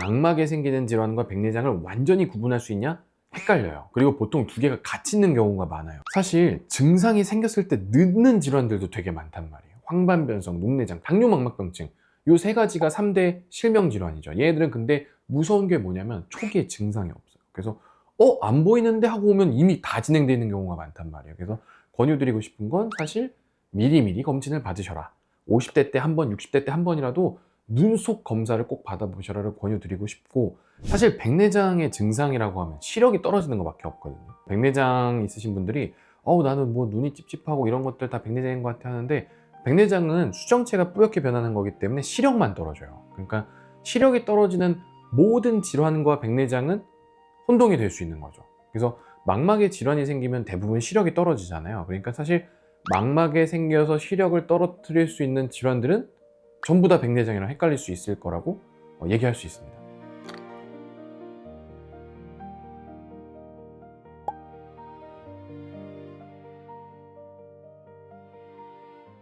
망막에 생기는 질환과 백내장을 완전히 구분할 수 있냐? 헷갈려요. 그리고 보통 두 개가 같이 있는 경우가 많아요. 사실 증상이 생겼을 때 늦는 질환들도 되게 많단 말이에요. 황반변성, 녹내장, 당뇨망막병증, 요 세 가지가 3대 실명 질환이죠. 얘네들은 근데 무서운 게 뭐냐면 초기에 증상이 없어요. 그래서 안 보이는데 하고 오면 이미 다 진행되어 있는 경우가 많단 말이에요. 그래서 권유드리고 싶은 건 사실 미리미리 검진을 받으셔라. 50대 때 한 번, 60대 때 한 번이라도 눈속 검사를 꼭 받아보셔라를 권유드리고 싶고, 사실 백내장의 증상이라고 하면 시력이 떨어지는 것밖에 없거든요. 백내장 있으신 분들이 나는 뭐 눈이 찝찝하고 이런 것들 다 백내장인 것 같아 하는데, 백내장은 수정체가 뿌옇게 변하는 거기 때문에 시력만 떨어져요. 그러니까 시력이 떨어지는 모든 질환과 백내장은 혼동이 될 수 있는 거죠. 그래서 망막에 질환이 생기면 대부분 시력이 떨어지잖아요. 그러니까 사실 망막에 생겨서 시력을 떨어뜨릴 수 있는 질환들은 전부 다 백내장이랑 헷갈릴 수 있을 거라고 얘기할 수 있습니다.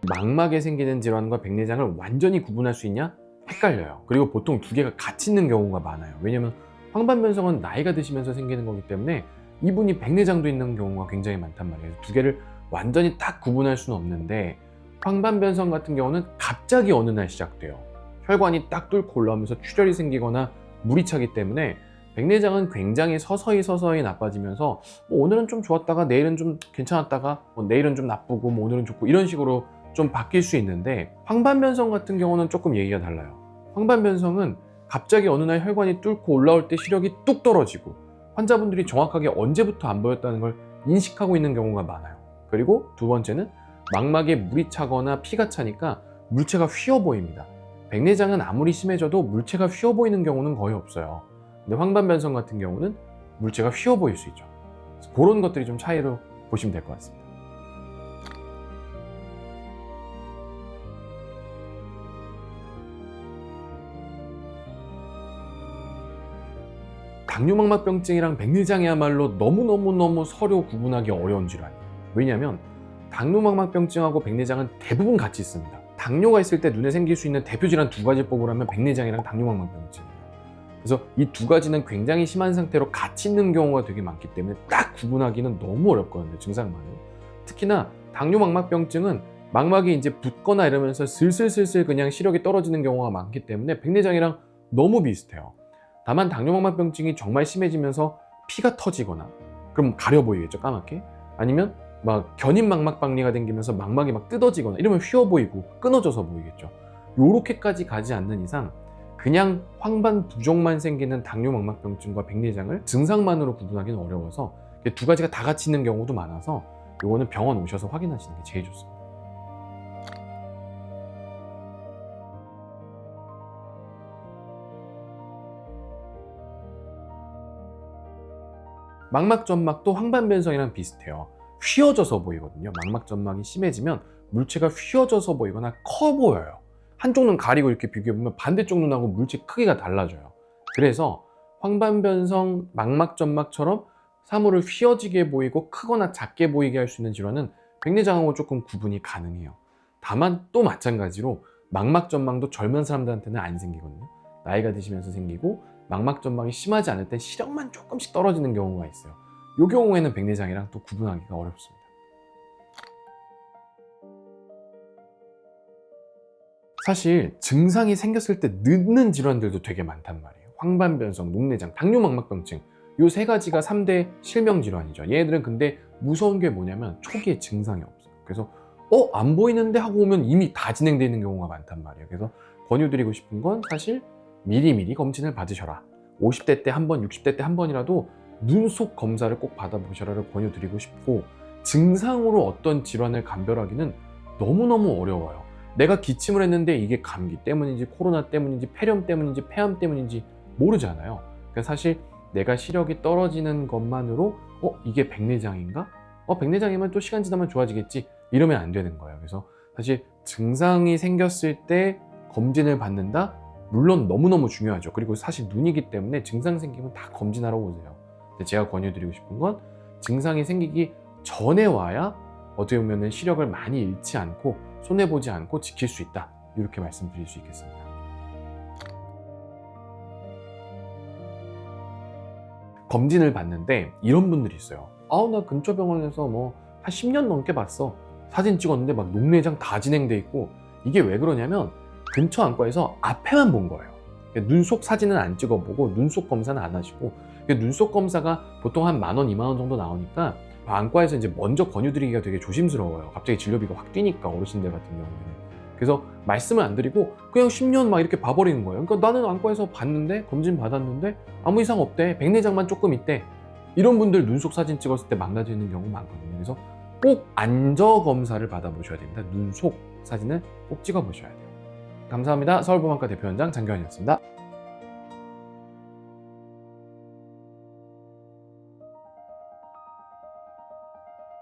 망막에 생기는 질환과 백내장을 완전히 구분할 수 있냐? 헷갈려요. 그리고 보통 두 개가 같이 있는 경우가 많아요. 왜냐면 황반변성은 나이가 드시면서 생기는 거기 때문에 이분이 백내장도 있는 경우가 굉장히 많단 말이에요. 두 개를 완전히 딱 구분할 수는 없는데, 황반변성 같은 경우는 갑자기 어느 날 시작돼요. 혈관이 딱 뚫고 올라오면서 출혈이 생기거나 물이 차기 때문에, 백내장은 굉장히 서서히 나빠지면서 오늘은 좀 좋았다가 내일은 좀 괜찮았다가 내일은 좀 나쁘고 오늘은 좋고 이런 식으로 좀 바뀔 수 있는데, 황반변성 같은 경우는 조금 얘기가 달라요. 황반변성은 갑자기 어느 날 혈관이 뚫고 올라올 때 시력이 뚝 떨어지고 환자분들이 정확하게 언제부터 안 보였다는 걸 인식하고 있는 경우가 많아요. 그리고 두 번째는 망막에 물이 차거나 피가 차니까 물체가 휘어 보입니다. 백내장은 아무리 심해져도 물체가 휘어 보이는 경우는 거의 없어요. 근데 황반변성 같은 경우는 물체가 휘어 보일 수 있죠. 그런 것들이 좀 차이로 보시면 될 것 같습니다. 당뇨망막병증이랑 백내장이야말로 너무 서로 구분하기 어려운 질환이에요. 왜냐하면 당뇨망막병증하고 백내장은 대부분 같이 있습니다. 당뇨가 있을 때 눈에 생길 수 있는 대표 질환 두 가지 뽑으라면 백내장이랑 당뇨망막병증이에요. 그래서 이 두 가지는 굉장히 심한 상태로 같이 있는 경우가 되게 많기 때문에 딱 구분하기는 너무 어렵거든요, 증상만으로. 특히나 당뇨망막병증은 망막이 이제 붓거나 이러면서 슬슬 그냥 시력이 떨어지는 경우가 많기 때문에 백내장이랑 너무 비슷해요. 다만 당뇨망막병증이 정말 심해지면서 피가 터지거나, 그럼 가려 보이겠죠, 까맣게. 아니면 막 견인망막박리가 생기면서 망막이 막 뜯어지거나 이러면 휘어 보이고 끊어져서 보이겠죠. 요렇게까지 가지 않는 이상 그냥 황반 부종만 생기는 당뇨망막병증과 백내장을 증상만으로 구분하기는 어려워서 두 가지가 다 같이 있는 경우도 많아서 요거는 병원 오셔서 확인하시는 게 제일 좋습니다. 망막점막도 황반변성이랑 비슷해요. 휘어져서 보이거든요. 망막점막이 심해지면 물체가 휘어져서 보이거나 커 보여요. 한쪽 눈 가리고 이렇게 비교해보면 반대쪽 눈하고 물체 크기가 달라져요. 그래서 황반변성 망막점막처럼 사물을 휘어지게 보이고 크거나 작게 보이게 할 수 있는 질환은 백내장하고 조금 구분이 가능해요. 다만 또 마찬가지로 망막점막도 젊은 사람들한테는 안 생기거든요. 나이가 드시면서 생기고 망막점막이 심하지 않을 땐 시력만 조금씩 떨어지는 경우가 있어요. 이 경우에는 백내장이랑 또 구분하기가 어렵습니다. 사실 증상이 생겼을 때 늦는 질환들도 되게 많단 말이에요. 황반변성, 녹내장, 당뇨망막병증, 요 세 가지가 3대 실명 질환이죠. 얘네들은 근데 무서운 게 뭐냐면 초기에 증상이 없어요. 그래서 안 보이는데 하고 오면 이미 다 진행되어 있는 경우가 많단 말이에요. 그래서 권유드리고 싶은 건 사실 미리미리 검진을 받으셔라. 50대 때 한 번, 60대 때 한 번이라도 눈속 검사를 꼭 받아보셔라를 권유드리고 싶고, 증상으로 어떤 질환을 감별하기는 너무너무 어려워요. 내가 기침을 했는데 이게 감기 때문인지 코로나 때문인지 폐렴 때문인지 폐암 때문인지 모르잖아요. 그러니까 사실 내가 시력이 떨어지는 것만으로 이게 백내장인가? 백내장이면 또 시간 지나면 좋아지겠지, 이러면 안 되는 거예요. 그래서 사실 증상이 생겼을 때 검진을 받는다? 물론 너무너무 중요하죠. 그리고 사실 눈이기 때문에 증상 생기면 다 검진하러 오세요. 근데 제가 권유드리고 싶은 건 증상이 생기기 전에 와야 어떻게 보면 시력을 많이 잃지 않고 손해보지 않고 지킬 수 있다, 이렇게 말씀드릴 수 있겠습니다. 검진을 받는데 이런 분들이 있어요. 나 근처 병원에서 뭐 한 10년 넘게 봤어. 사진 찍었는데 막 녹내장 다 진행돼 있고. 이게 왜 그러냐면 근처 안과에서 앞에만 본 거예요. 눈속 사진은 안 찍어보고 눈속 검사는 안 하시고, 눈속 검사가 보통 한 10,000원, 20,000원 정도 나오니까 안과에서 이제 먼저 권유드리기가 되게 조심스러워요. 갑자기 진료비가 확 뛰니까, 어르신들 같은 경우에는. 그래서 말씀을 안 드리고 그냥 10년 막 이렇게 봐버리는 거예요. 그러니까 나는 안과에서 봤는데, 검진 받았는데 아무 이상 없대, 백내장만 조금 있대. 이런 분들 눈속 사진 찍었을 때 망가지는 경우 많거든요. 그래서 꼭 안저 검사를 받아보셔야 됩니다. 눈속 사진을 꼭 찍어보셔야 돼요. 감사합니다. 서울보만과 대표원장 장교환이었습니다.